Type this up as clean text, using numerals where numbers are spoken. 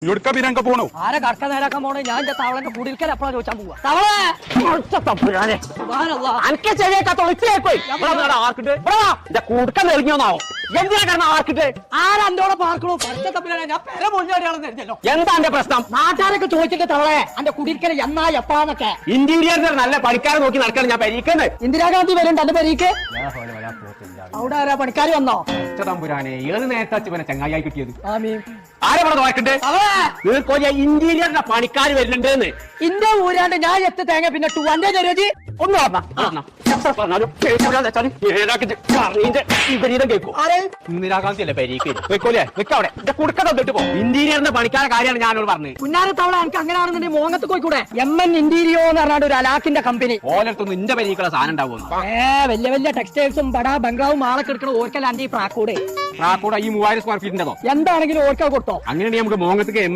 എവിടുക്ക പിരങ്ക പോണു? ആരെ കടക്ക നേരാക്കാൻ പോണേ? ഞാൻ എന്റെ തവളന്റെ കുടിൽക്കൽ എപ്പോഴാ ചോദിച്ചാൻ പോവാ. തവളെ അനക്കെ ചെവിയേക്കാത്ത ഒളിച്ചേക്കോയി കൂടുക്കം എറിഞ്ഞോന്നാവോ? എന്തിനാ കാരണം ആർക്കിട്ട് ആരന്തോടെ പാർക്കണു? പഠിച്ച തമ്മിലാണ് ഞാൻ പെര പൊഞ്ഞാടിയാണെന്ന് എഴുതിയല്ലോ. എന്താ എന്റെ പ്രശ്നം? നാട്ടുകാരൊക്കെ ചോദിച്ചിട്ട് തവളെ എന്റെ കുടിൽക്കൽ എന്നാ എപ്പാന്നൊക്കെ. ഇന്റീരിയർ നല്ല പണിക്കാരെ നോക്കി നടക്കണം ഞാൻ പരീക്കുന്നത്. ഇന്ദിരാഗാന്ധി വരുന്നുണ്ട് എന്റെ പെരീക്ക്. അവിടെ ആരാ പണിക്കാർ വന്നോ? തമ്പുരാനെ ഏത് നേരത്തെ ഇവനെ ചങ്ങായി കിട്ടിയത്? ആമീൻ. ആരെ നോക്കട്ടെ ഇന്റീരിയറിന്റെ പണിക്കാർ വരുന്നുണ്ടെന്ന്. ഇന്റെ ഊരാണ്ട് ഞാൻ എത്ത് തേങ്ങ പിന്നെ ടൂന്റെ ചെറിയ ഒന്ന് കേൾക്കും. ഇന്ദിരാഗാന്ധി അല്ലേ പരീക്ക് വെക്കോലേ വെക്കവിടെ കുടുക്ക തന്നിട്ട് പോ. ഇന്റീരിയറിന്റെ പണിക്കാരെ കാര്യമാണ് ഞാനോട് പറഞ്ഞത്. പുന്നാര തവള എനിക്ക് അങ്ങനെയാണെന്നുണ്ടെങ്കിൽ മോങ്ങത്ത് പോയിക്കൂടെ? MN ഇന്റീരിയോ എന്ന് പറഞ്ഞാൽ ഒരു അലാക്കിന്റെ കമ്പനി. ഓലത്തൊന്നും ഇന്റെ പരീക്കുള്ള സാധനം ഉണ്ടാവുന്നു. വലിയ വലിയ ടെക്സ്റ്റൈൽസും ബടാ ബംഗ്ലാവും ആളൊക്കെ എടുക്കണ ഓർക്കലാണ്ട് ഈ പ്രാക്കൂടെ പ്രാക്കൂടെ ഈ 3000 സ്ക്വയർ ഫീറ്റിന്റെതോ എന്താണെങ്കിലും ഓർക്കൽ കൊടുത്തോ? അങ്ങനെയാണെങ്കിൽ നമുക്ക് മോങ്ങത്തേക്ക്